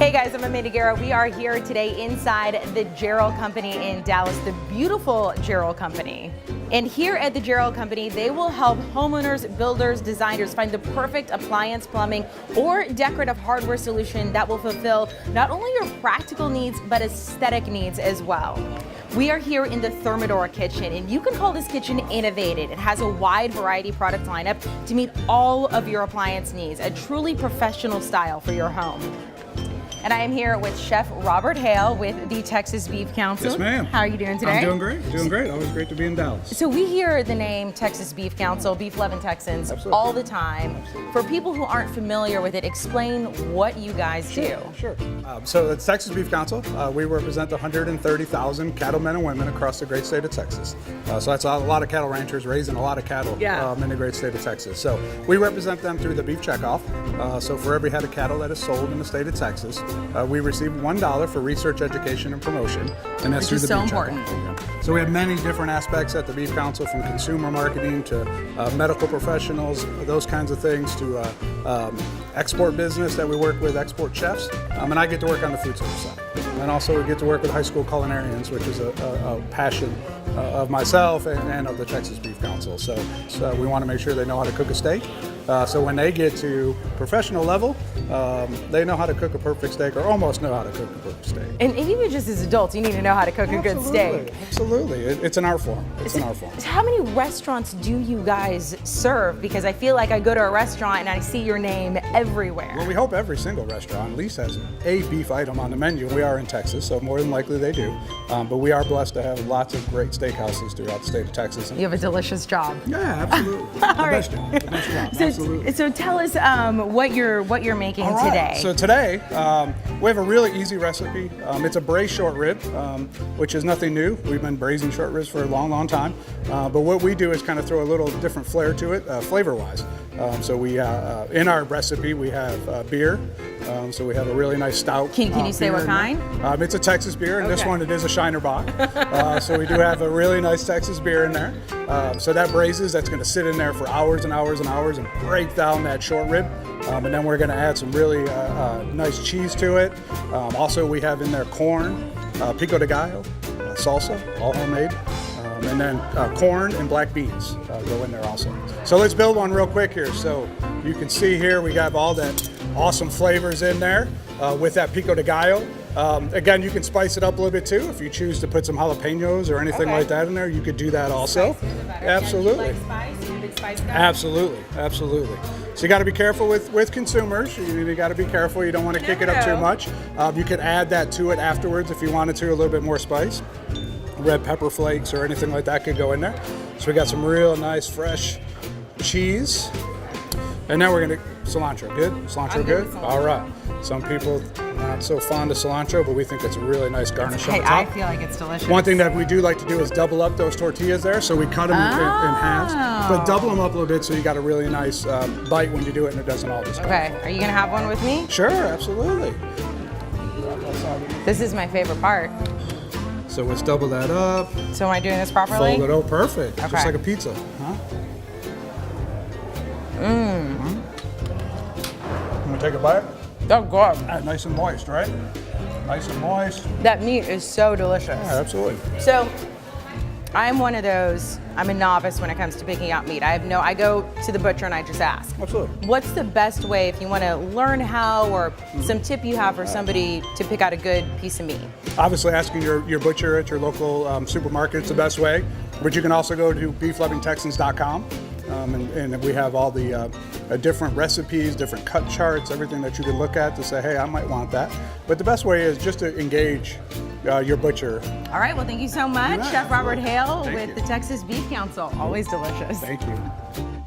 Hey guys, I'm Amanda Guerra. We are here today inside the Jarrell Company in Dallas, the beautiful Jarrell Company. And here at the Jarrell Company, they will help homeowners, builders, designers find the perfect appliance, plumbing, or decorative hardware solution that will fulfill not only your practical needs, but aesthetic needs as well. We are here in the Thermidor kitchen, and you can call this kitchen innovative. It has a wide variety product lineup to meet all of your appliance needs, a truly professional style for your home. And I am here with Chef Robert Hale with the Texas Beef Council. Yes, ma'am. How are you doing today? I'm doing great, doing great. Always great to be in Dallas. So we hear the name Texas Beef Council, beef loving Texans, Absolutely. all the time. Absolutely. For people who aren't familiar with it, explain what you guys do. Sure. So it's Texas Beef Council. We represent 130,000 cattlemen and women across the great state of Texas. So that's a lot of cattle ranchers raising a lot of cattle in the great state of Texas. So we represent them through the beef checkoff. So for every head of cattle that is sold in the state of Texas, we receive $1 for research, education, and promotion, and that's through the beef checkoff program. So we have many different aspects at the Beef Council, from consumer marketing to medical professionals, those kinds of things, to export business that we work with, export chefs, and I get to work on the food service side. And also we get to work with high school culinarians, which is a passion of myself and of the Texas Beef Council. So we want to make sure they know how to cook a steak. So when they get to professional level, they know how to cook a perfect steak, or almost know how to cook a perfect steak. And even just as adults, you need to know how to cook a good steak. Absolutely. It's an art form. It's an art form. So how many restaurants do you guys serve? Because I feel like I go to a restaurant and I see your name everywhere. Well, we hope every single restaurant at least has a beef item on the menu. We are in Texas, so more than likely they do. But we are blessed to have lots of great steakhouses throughout the state of Texas. You have a delicious job. Yeah, absolutely. The best job. The best job. Absolutely. So tell us what you're making today. So today we have a really easy recipe. It's a braised short rib, which is nothing new. We've been braising short ribs for a long, long time. But what we do is kind of throw a little different flair to it, flavor-wise. So we in our recipe we have beer. So we have a really nice stout. Can you say what kind? It's a Texas beer, and this one it is a Shiner Bock. So we do have a really nice Texas beer in there. So that braises, that's going to sit in there for hours and hours and hours and break down that short rib. And then we're going to add some really nice cheese to it. Also we have in there corn, pico de gallo, salsa, all homemade. And then corn and black beans go in there also. So let's build one real quick here. So you can see here we got all that awesome flavors in there with that pico de gallo. Again, you can spice it up a little bit too. If you choose to put some jalapenos or anything like that in there, you could do that also. Absolutely. You like spice? You would spice it up? Absolutely, absolutely. So you got to be careful with consumers. You got to be careful. You don't want to kick it up too much. You could add that to it afterwards if you wanted to, a little bit more spice. Red pepper flakes or anything like that could go in there. So we got some real nice fresh cheese. And now we're gonna, cilantro, good? Cilantro good? All right. Some people not so fond of cilantro, but we think it's a really nice garnish on the top. I feel like it's delicious. One thing that we do like to do is double up those tortillas there. So we cut them in halves, but double them up a little bit so you got a really nice bite when you do it and it doesn't all just come Okay, are you gonna have one with me? Sure, absolutely. This is my favorite part. So let's double that up. So am I doing this properly? Fold it out, perfect. Okay. Just like a pizza, huh? You wanna take a bite? Oh, good. Nice and moist, right? Nice and moist. That meat is so delicious. Yeah, absolutely. So, I'm one of those, I'm a novice when it comes to picking out meat. I go to the butcher and I just ask. Absolutely. What's the best way if you want to learn how, or some tip you have for somebody to pick out a good piece of meat? Obviously asking your butcher at your local supermarket is the best way, but you can also go to beeflovingtexans.com. And we have all the different recipes, different cut charts, everything that you can look at to say, hey, I might want that. But the best way is just to engage your butcher. All right, well, thank you so much, Chef Robert Hale with you. the Texas Beef Council. Always delicious. Thank you.